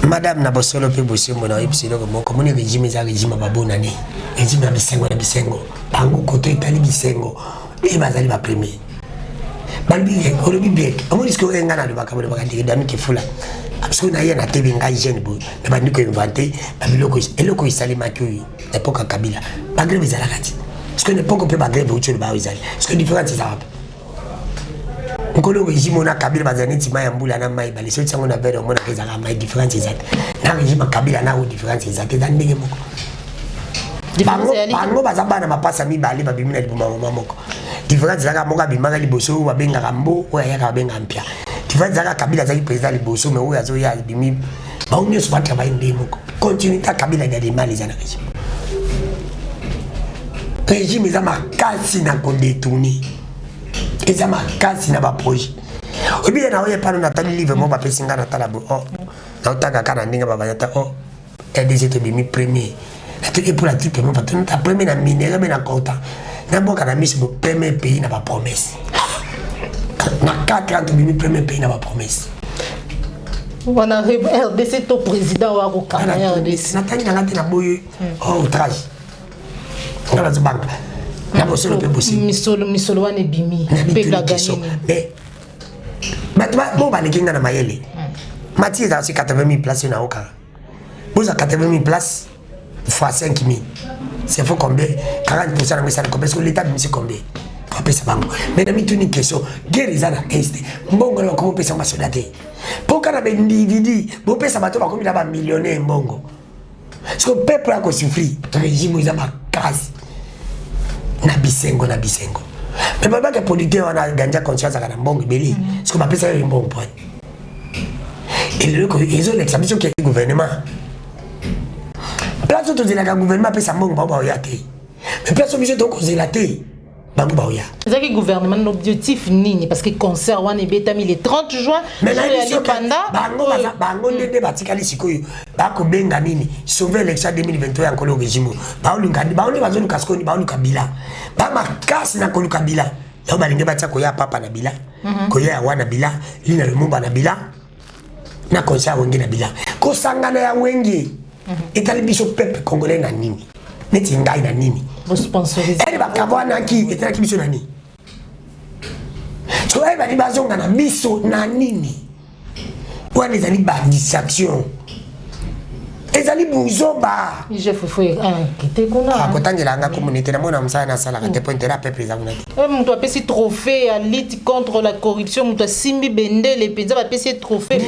Madame Nabosolo pe bosembo na ipsilo ko moko moni régime za régime babona ne. Régime na bisengo. Bango koto itali bisengo. Et bazali ba premier. Balbi olobi bek. Amu risque nga na ba kabole ba kandike dami ke fula. Absolu na yena tebe nga jeune bo. Na ba ndiko inventé, ba biloko eloko isali makiyo. Époque Kabila. Ba grève ezala kati. Parce que n'époque pe ba grève ucho ba ezali. Parce que différence ça va. Nkolo régime na Kabila bazani tima ya mbula na mai bali so tsango na bere mona keza ka mai différence ezate. Na régime Kabila na o différence ezate dan ndenge moko. Bango bazabana mapasa mibale babimina libuma moko. Différence zaka moka bimanga liboso babenga kambo oya yaka babenga mpia. Différence zaka Kabila zaki président liboso mais oya zo ya bimi. Ba unyo so batra ba inde moko. Continuité Kabila ya des mal zana régime. Régime za makasi na ko détourner. Eza makasi na ba projet. Obi na oya pano na tali livre mo ba pesinga na tala bo. Oh. Na utaka kana ndinga baba yata oh. RDC to bimi premier. Et pour la type, tu as premier na minéraux, mais na quota. Na boka na mise le premier pays n'a pas promesse. Na 4 ans, tu premier pays n'a pas promesse. On a RDC ton président ou à RDC. Nathalie n'a pas boye. Oh, outrage. On a la banque. Na bossé le peu possible. Misolo wane bimi. Peuple a gagné. Mais bon, bah les gens na mayele. Mathieu a aussi 80 000 places na Oka. Vous avez 80 000 places. Fois 5 000. C'est faut combien 40% de ça parce que l'État me sait combien. Mais dans une question, guerre est à l'est. Mbongo na comment pesa masodate. Pour quand un individu, bon pesa bateau va combien là millionnaire mbongo. Parce que le peuple a souffert, le régime ils a pas casse. Na bisengo. Mais pas que politique on a gagné conscience à mbongo belé. Parce que ma pesa est mbongo point. Et le ils ont l'exception qui est le gouvernement. Place où tu dis que le gouvernement peut s'en bon yate. Mais place où tu dis que tu bango baoya c'est que gouvernement l'objectif nini parce que concert wana ebetami le 30 juin mais bango ndenge batikali sikoyo bakobenga nini sauver l'élection 2023 en colo régime baoluka bazoluka sikoni baoluka bila bamakasi na koluka bila yao balinge batia koya papa na bila koya wana bila lina lumumba na bila na concert wengi na bila kosangana ya wengi etali biso peuple congolais na nini neti ngai na nini vous sponsorisez elle va kavana ki etali biso na nini so elle va bazonga na biso na nini wana ezali ba distraction ezali buzoba je faut quitter kuna akotangela nga communauté na mona msana na sala te point la peuple za munati mutu apesi trophée à lutte contre la corruption mutu simbi bendele penza apesi trophée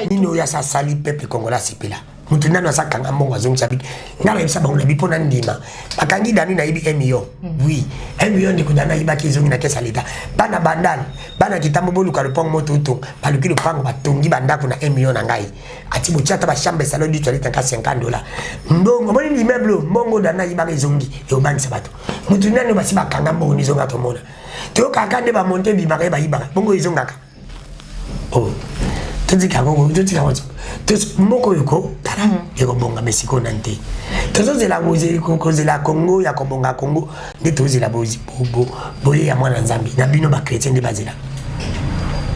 nino ya sasali peuple congolais sipela mutu nano asakanga mbongo azongisa biki ngala yebisa bango na bipo na ndima bakangi dani na ibi 1 million oui 1 million ndiko dana iba kizongi na kesa leta bana bandal bana kitambo boluka le pont moto to baluki le pango batongi bandako na 1 million na ngai ati bochata ba chambre salon du toilette ka $50 mbongo moni ni meuble mbongo dana iba kizongi e obanisa bato mutu nano basi bakanga mbongo nizonga to mona to kakande ba monter bi ba iba bongo izonga ka oh tuzika bongo tuzika wazo moko yoko tara yeko bonga Mexico nante tozozela bozi kozela Congo ya kobonga Congo nde tozela bozi boye ya mwana nzambi na bino ba chrétien nde bazela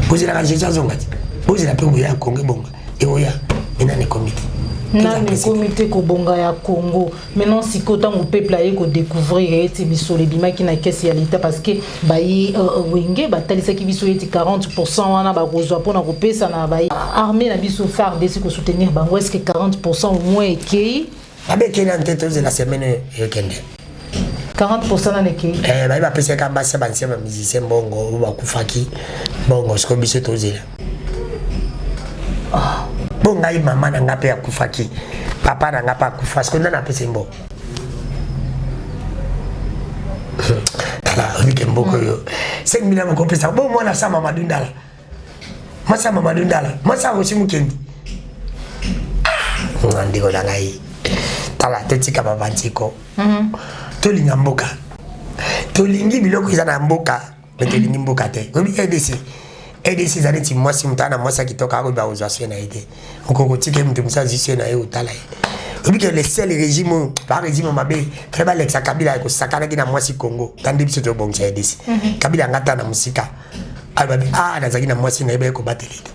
bozela ka Jesus azongati bozela pe boya Congo bonga eoya enane comité na le comité kobonga ya Congo maintenant si kotan au peuple aye ko découvrir eti biso le bimaki na caisse ya l'état parce que bayi wenge batalisa ki biso eti 40% wana ba kozwa pona ko pesa na bayi armée na biso FARDC ko soutenir bango est-ce que 40% au moins ekei abe kena nteto de la semaine yekende 40% na nekei bayi ba pesa ka basa bansia ba musicien bongo ba kufaki bongo sko biso tozela bonga i mama na ngape ya kufaki papa na ngapa kufa skonda na pese mbo tala wike mboko yo 5 millions ko pesa bo mwana sama madundala masa wosimu kendi ngandi ko langai tala tetika babantiko tolinga mboka tolingi biloko izana mboka betelingi mboka te obi edesi EDC zaneti mwasi mtana mwasi kitoka ako ba uzwaswe na ide ukokotike mtu msazi na yeye utala ubike le seul régime par régime mabe très Alexa Kabila ko sakana kina mwasi Congo kandi biso to bongsa EDC Kabila ngata na musika albabe na zakina mwasi na ibe ko batelite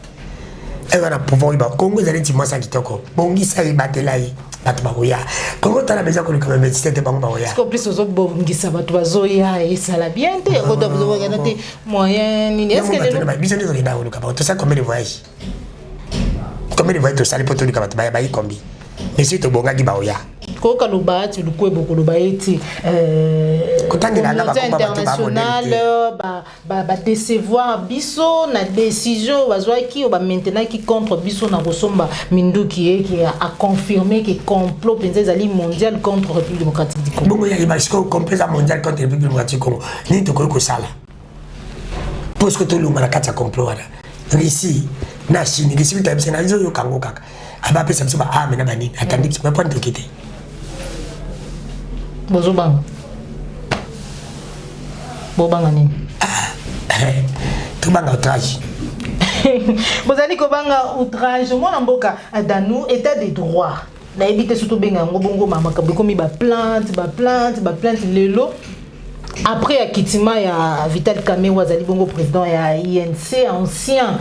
wana pouvoir ba Congo zaneti mwasi kitoko bongisa ibatela yi batu bakoya Congo tala beza ko le quand même c'était bango bakoya parce que plus aux bongisa batu bazoya et ça la bien te ko to vous regardez moyen ni est-ce que les biso ndio ndio ko luka to ça combien de voyages to sali poto luka batu ba yi kombi mais si to bonga ki bakoya ko kaluba tu lukwe boko luba eti kotangela nga international ba décevoir biso na décision bazwa ki ba maintenant qui contre biso na kosomba minduki qui a confirmé que complot penza zali mondial contre République démocratique du Congo bongo ya ibashiko complot mondial contre République démocratique du Congo ni to ko sala parce que to lu mara kata complot wala Russie na Chine Russie bitabisa na zo yo kango kaka aba pesa biso ba amena bani atandi biso ba point to kite bozobanga bobanga nini tubanga outrage bozali kobanga outrage mwana mboka danu état de droit na ebite surtout benga ngo bongo mama kabekomi ba plainte lelo après akitima ya Vital Kamerhe azali bongo président ya INC ancien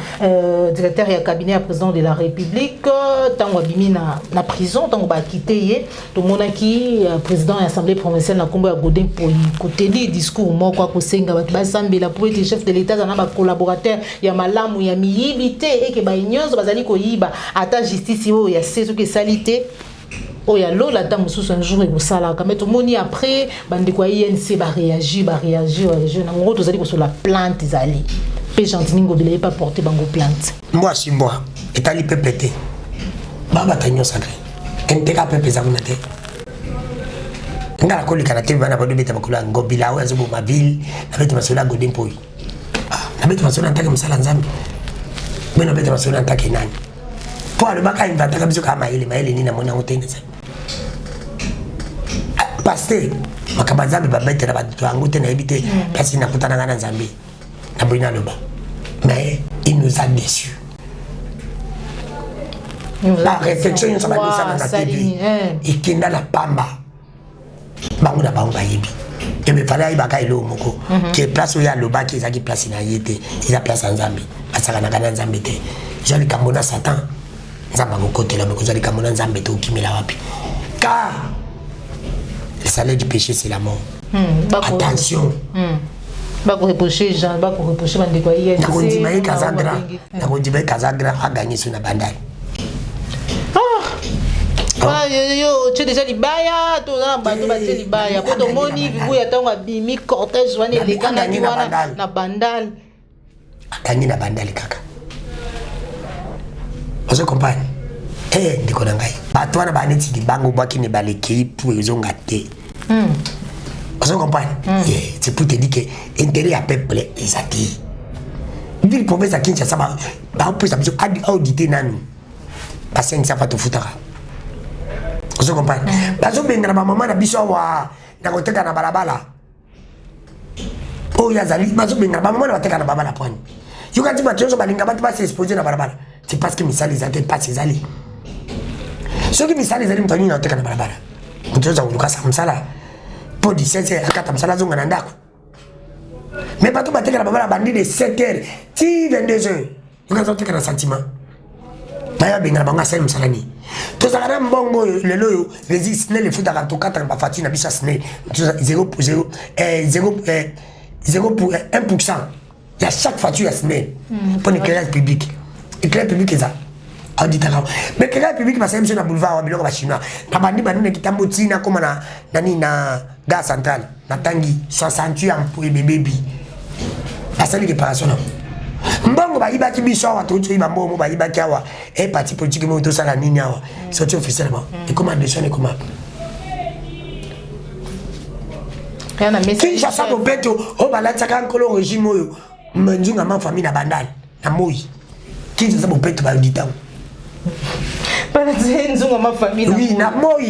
directeur ya cabinet ya président de la République tango abimi na prison tango ba quitté ye to monaki président ya assemblée provinciale na kombo ya Godin Poi koteli discours moko ko senga ba basambela pour être chef de l'état na ba collaborateur ya malamu ya miyibité et que ba nyonzo bazali ko yiba ata justice yo ya seso ke salité oh ya lola ta mususu un jour ekosala quand même tout moni après bandi kwa INC ba réagir jeune en gros tozali ko sur la plainte zali pe Gentil Bela pas porter bango plainte moi etali pepete baba tanyo sacré enteka pepe za munate ngala kolika na TV bana bado beta bakula ngobila wa zubu maville na beta masola Godin Poi na beta masola ntaka msala nzambi bena beta masola ntaka nani po alobaka invata kabisa kama ile maile nini na mona utenda pasteur makamba nzambe babete na bato yango te na yebite place nakutana ngana nzambe na boina loba mais il nous a déçus. La réflexion sur la mission de la TV et qui n'a la pamba bango na bango bayebi et me fallait ibaka ilo moko qui place où il y a loba qui est place na yete il a place en nzambe asaka na kana nzambe te jali kambona satan nzamba ngokote la moko jali kambona nzambe te okimela wapi car le salaire du péché c'est la mort. Attention. Bako reprocher Jean, bako reprocher bandeko hier. Nakondima Kazagra a gagné sur la bandale. Ah yo tu déjà libaya to na bato ba te libaya po to moni vivu ya tonga bimi cortège wana les gars na bandale. Gagné na bandale kaka. Vous comprenez? Ndiko na ngai. Bato wana ba neti bango baki ne baleki pour ezonga te. Vous comprenez? C'est pour te dire que intérêt à peuple les attire. Ville province à Kinshasa ba pour ça auditer nanu. Parce que ça va te foutre. Vous comprenez? Bazo benga na maman na biso wa na koteka na balabala. Oh yazali bazo benga na maman na koteka na balabala point. You can see ma tioso balinga batu ba se exposer na balabala. C'est parce que misali za te pas ces ali. Ce qui misali za mtoni na koteka na balabala. Mtioso ulukasa msala. Pour 17h akata msala zonga na ndako. Mais pas tout battre la balabala bandi de 7h ti 22h. You can see na sentiment. Baya benga banga sel msalani. To zakana mbongo lelo yo resist ne le futa ka to kata ba fatina bisa sne 0 pour 0 0 pour 1%. Il y a chaque facture à semaine pour l'éclairage public. L'éclairage public est ça. Auditeur. Mais l'éclairage public parce que na boulevard wa biloko ba chinois. Na bandi bandi kitambo tina comme na nani na gare centrale. Na tangi 68 ans pour bébé. Parce que réparation là. Mbongo ba ibaki biso wa to tso ibambo mo ba ibaki awa e parti politique mo to sala nini awa sorti officiellement et comment descendre comment kana message qui ça bobeto o balata kan kolo régime oyo manjunga ma famille na bandal na moi qui ça bobeto ba ditam para nzunga ma famille oui na moi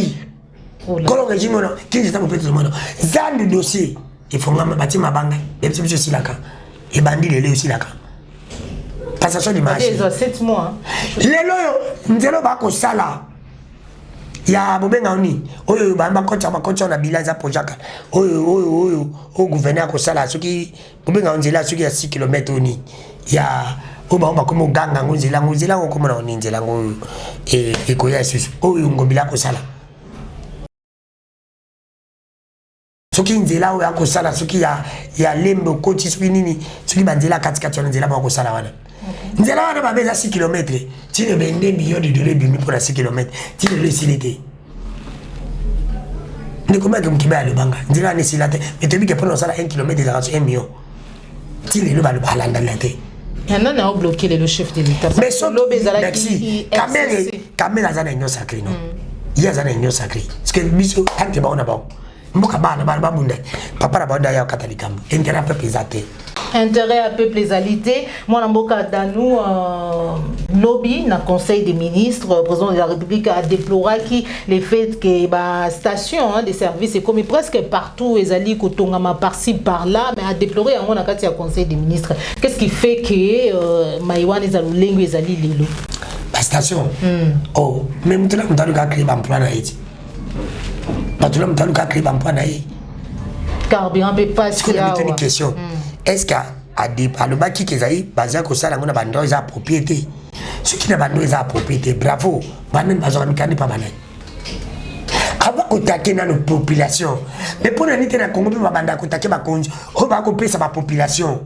kolo régime no qui ça bobeto mo zande dossier il faut ngama bati mabanga et puis je suis là quand et bandi lele aussi là quand passation d'image. Ils ont 7 mois. Lelo yo nzelo ba ko sala. Ya bobenga oni. Oyo ba kocha na bilanza project. Oyo o gouverneur ko sala soki bobenga nzela soki ya 6 km oni. Ya o ba ko mo ganga nzela ngo ko mona oni nzela ngo e ko ya susu. Oyo ngobila ko sala. Soki nzela o ya ko sala soki ya lembo kochi soki nini soki banzela katikati ya nzela ba ko sala wana. Nzela wana ba beza 6 km. Tu ne vends 2 millions de dollars bimi pour 6 km. Tu ne le silité. Ne comment que mkiba le banga. Nzela ne silate. Mais tu dis que pour ça 1 km de 1 million. Tu ne le ba le balanda la té. Non on a bloqué le chef de l'État. Mais solo bezala qui Kamera zana nyo sacré non. Il y a zana nyo sacré. Parce que biso ante ba ona ba. Mboka bana ba bunda. Papa na banda ya katalikambo. Intérêt peu pesate. Intérêt à peuple égalité. Moi, Mboka Danou, lobby, dans le Conseil des ministres, le président de la République a déploré le fait que la station de service est comme presque partout, les alliés Kotongama par-ci, par-là, mais a déploré en le Conseil des ministres. Qu'est-ce qui fait que Maïwan est allé les alliés Lilo? La station. Oh, même tout le monde a créé un emploi dans Haïti. Tout le monde a créé un emploi dans Haïti. Carburant peut pas se faire. C'est une question. Est-ce qu'à le baki qui est basé à cause de la bande de propriété, ce qui n'a pas de propriété, bravo, maintenant bazar mikani pas banane. Avant d'attaquer dans la population, mais pour nous n'était dans Congo puis banda attaquer ma conju, on va couper sa population.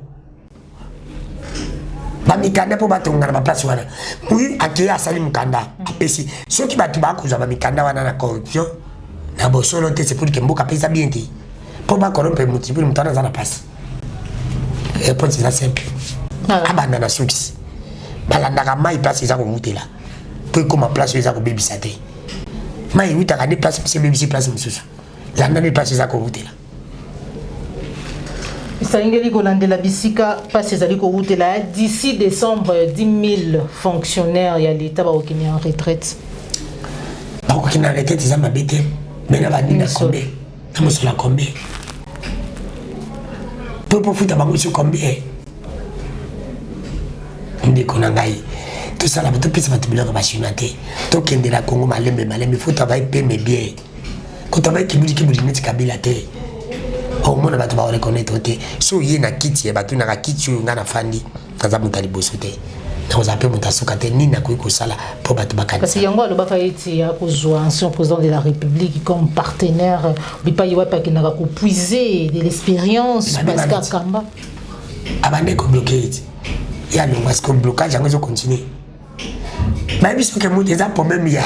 Ba mikanda pour batonga na place wana. Oui, akia sali mukanda, apesi. Ceux qui battu ba cause ba mikanda wana na corruption, na bosolo te c'est pour que mboka pesa bien te. Pour ba corrompre multiple mutana za na passe. Réponse est simple. Abandonne la source. Balandaka mai place les là. Pour comment place les baby bisate. Mai oui t'as des places c'est baby place monsieur. La nana place les là. Sangeli Golande la bisika passe les là d'ici décembre 10 000 fonctionnaires y a l'état va qui en retraite. Pas qui en retraite ils ont ma bête. Mais là va dire combien. na mosala combien pour futa bango sur combien ndeko na ngai tout ça là to pesa bato biloko bashina te to kende la Congo malembe faut travailler pe mais bien ko travailler kibudi neti kabila te au mona bato ba reconnaître te so yena kiti bato na kiti nga na fandi kaza mutali bosote na ozape mutasuka te nini na ko sala pour bato bakani parce que yango alobaka eti ya kozwa ancien président de la République comme partenaire bipa yiwa pa kinaka ko puiser de l'expérience parce que Kamba abande ko bloquer et alors parce que blocage yango zo continuer mais biso que mutu eza problème ya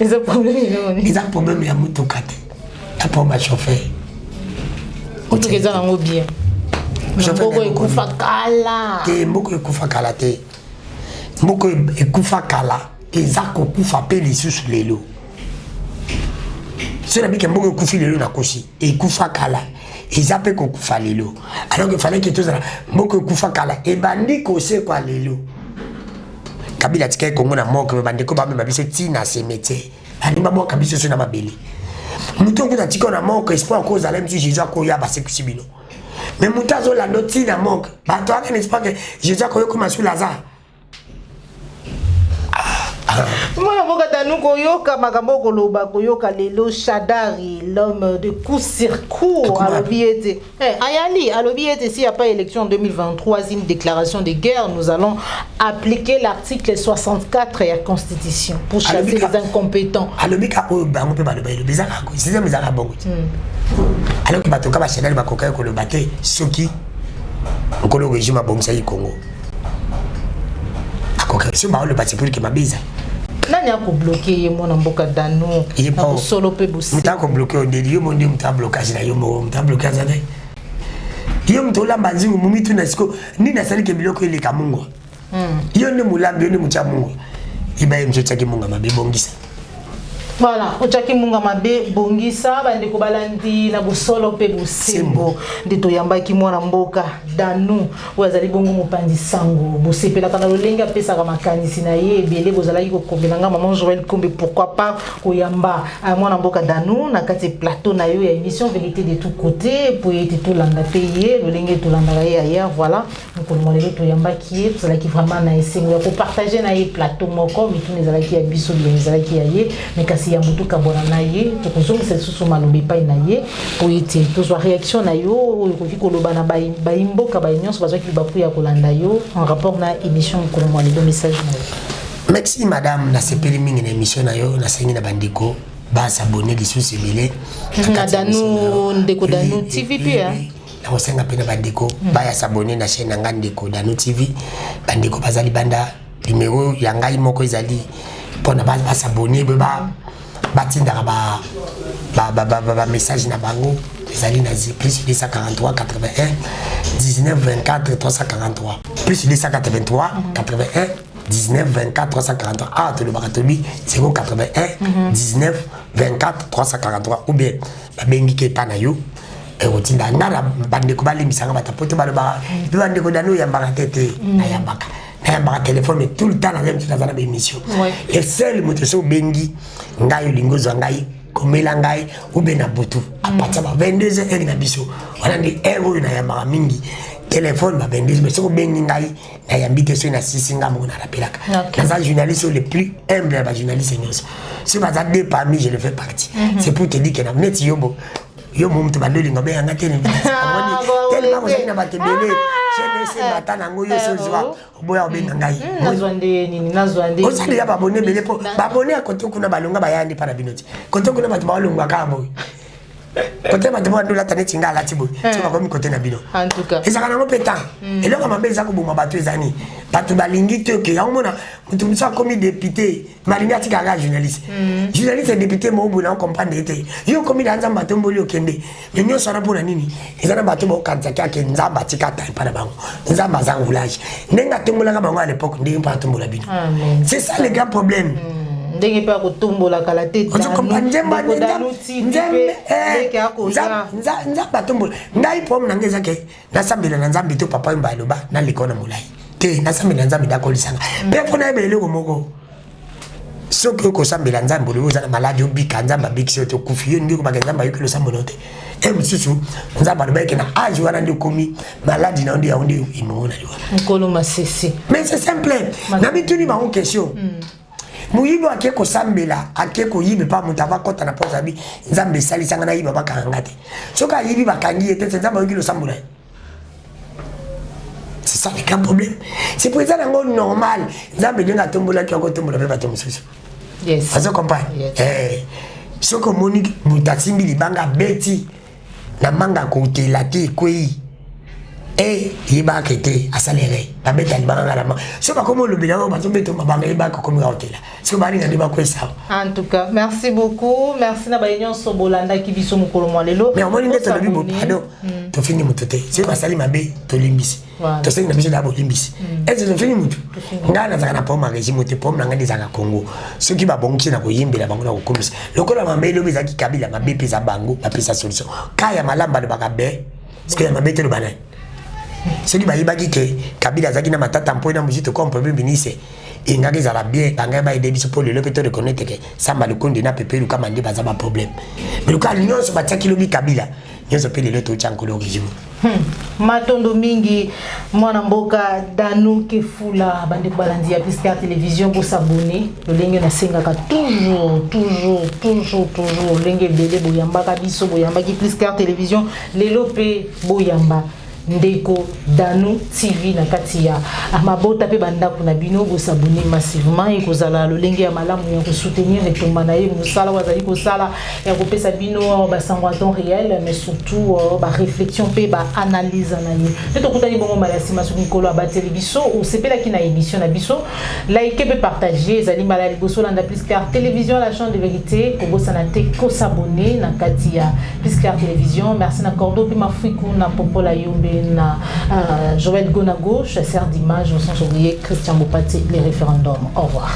eza problème ya mutu kate ya pour chauffeur oto keza nango bien mboko ekufa kala te mboko ekufa kala te mboko ekufa kala eza kokufa pe lisusu lelo so na bike mboko ekufi lelo na kosi ekufa kala eza pe kokufa lelo alors que fallait que tozala mboko ekufa kala ebandi kose kwa lelo kabila tika Kongo na moko bandeko ba mema biso tina se métier ani ba moko biso so na mabele muto kuta tika na moko espoir ko zala mtu Jésus ko ya ba sekusibino mais mutazo la noti na moko ba to aka n'espoir que Jésus ko yoko masu Lazare Mwana mboka Danou koyoka makambo koloba koyoka lelo Shadari l'homme de court-circuit alobiete ayali alobiete s'il n'y a pas élection en 2023 une déclaration de guerre nous allons appliquer l'article 64 de la constitution pour chasser les incompétents alobika o bango pe balobaelo bezaka ko c'est ça bezaka bongo alors que batoka ba Shadari bakoka ko loba te soki okolo régime bongisa yi Congo akoka so ba le parti pour que mabiza nani ako bloquer mwana mboka Danou na solo pe busi muta ko bloquer ndeli yo monde muta blocage na yo muta blocage na yo mtola mbanzingu mumitu na siko ni na sali ke biloko ile kamungo yo ne mulambi yo ne mucha mungu ibaye mchocha ki munga mabe bongisa voilà ochaki munga mabe bongisa bande ko balandi na bosolo pe busembo ndito yambaki mwana mboka Danou wazali bongo mopandi sango bosepela kana lolenga pesa ka makanisi na ye ebele bozala yiko kombelanga maman Joël Kombe pourquoi pas koyamba mwana mboka Danou na kati plateau na yo ya émission vérité de tout côté pour être tout landa payer lolenga tout landa ye ailleurs voilà donc le modèle to yambaki ye zala ki vraiment na esengo pour partager na ye plateau moko mitu nezala ki ya biso nezala ki ya ye mais kasi ya mutu kabona na ye to kozonga sesusu malobi pa na ye pour être to zo réaction na yo ko koloba na baimbo kabaignon so bazaki bakuya kolanda yo en rapport na émission ko mo le message na merci madame na sepeli mingi na émission na yo na sengi na bandiko ba s'abonner lisusu ebele na Danou ndeko Danou TV pia na osenga pena bandiko ba ya s'abonner na chaîne nga ndeko Danou TV bandiko bazali banda numéro ya ngai moko ezali pona ba s'abonner ba tinda ba message na bango ezali na plus 243 81 19 24 343 plus 283 81 19 24 343 ah to le bakatobi 081 19 24 343 ou bien babengi ke pana yo otinda ngara bandeko balimisanga batapote baloba bandeko Danou yambaka tete na yambaka téléphone tout le temps na même dans la émission et seul moto so bengi ngai lingozo ngai komela ngai ubena butu apatsa ba 22h na biso wana ndi ego na yambaka mingi téléphone ba 22 mais so bengi ngai na yambite so na sisinga mo na rapelaka na journaliste le plus humble ba journaliste nyonso si ba za deux parmi je le fais partie c'est pour te dire que na net yobo yo mumtu bandoli ngobe yanga tene amoni tellement moi na batebele c'est batana ngo yo sozwa oboya obenga ngai nazwande nini nazwande osali ya babone bele po babone akoto kuna balonga bayandi para binoti koto kuna batu balonga kabo kote batu bandola tane tinga la tibo tiba komi kote na bino en tout cas ezaka nango peta eloko mabe ezako boma batu ezani batu balingi te ke yamona mutu musa komi député malinga tika ga journaliste journaliste député mo bona comprendre te yo komi danza matomboli okende nyo sara pona nini ezana batu bo kanza kya ke nzamba tika ta para bango nzamba za ngulage nenga tombola nga bango à l'époque ndenge pa tombola bino c'est ça le grand problème ndenge pa kotumbola kala te nzamba tombola ngai pom na ngeza ke nasambela na nzambe to papa mbalo ba na likona mulai te nasambela nzambe dakolisanga pe pona ebele ko moko soki okosambela nzambe olobi oza na maladi obika nzambe abikisi yo te okufi yo ndenge okobaka nzambe ayokeli osambona te e mosusu nzambe alobaki na age wana nde okomi maladi na yo nde yango nde emongona liwana nkolo masisi mais c'est simple na mituni bango question moyibi ake kosambela ake koyiba mpa moto avakɔta na posa abi nzambe esalisanga na yiba bakanga te soki ayibi bakangi ye te nzambe ayokeli osambola ye. C'est ça le grand problème. C'est pour ça que c'est normal. Nzambe ndenge atombola ki akotombola pe bato mosusu. Yes. Vous comprenez? Eh. Soko moni mutasimbi libanga beti na manga kotela te kwei. Eh, yeba kete asalere. Ba beta libanga la ma. Soko comme le bilan ba tombeto mabanga yeba ko komi hotela. Soko bani ngandi ba kwesa. En tout cas, merci beaucoup. Merci na bayenyo sobolanda ki biso mukolo mwalelo. Mais on moni ndeto lobi bo pardon. To fini mutote. C'est ba sali mabe to limbisi. To sali na biso da bo limbisi. Est-ce que fini mutu? Ngana zaka na poma régime te poma ngandi zaka Congo. Ceux qui ba bonki na ko yimbela bango na ko komisa. Lokola mambe lobi zaki kabila mabe pesa bango, ba pesa solution. Kaya malamba de bakabe. Parce que mabe te le banane. Celui qui va dire que Kabila Zaki na matata mpo na muzito comme premier ministre et ngaki za la bien banga ba aider biso pour le peut reconnaître que ça m'a le compte na pepe lu kama ndi baza ba problème mais le cas l'union so batia kilobi Kabila nyoso pe le to chankolo régime matondo mingi mwana mboka Danu Kefula bande balandi ya Pisca télévision pour s'abonner le lenge na senga ka toujours lenge bele boyamba ka biso boyamba ki Pisca télévision lelo pe boyamba ndeko Danu TV na kati ya mabota pe banda kuna bino bo s'abonner massivement et kozala lolenge ya malamu ya ko soutenir et tomba na ye musala wazali ko sala ya ko pesa bino ba sangwa temps réel mais surtout ba réflexion pe ba analyse na ye te to kutani bongo malasi masuki kolo ba télévision ou sepela ki na émission na biso like pe partager zali malali boso landa Pisca télévision la chaîne de vérité ko bosana te ko s'abonner na kati ya Pisca télévision merci na cordo pe mafiku na popola yombe na Joël Gonago, chasseur d'images au sens ouvrier, Christian Bopati, les référendums. Au revoir.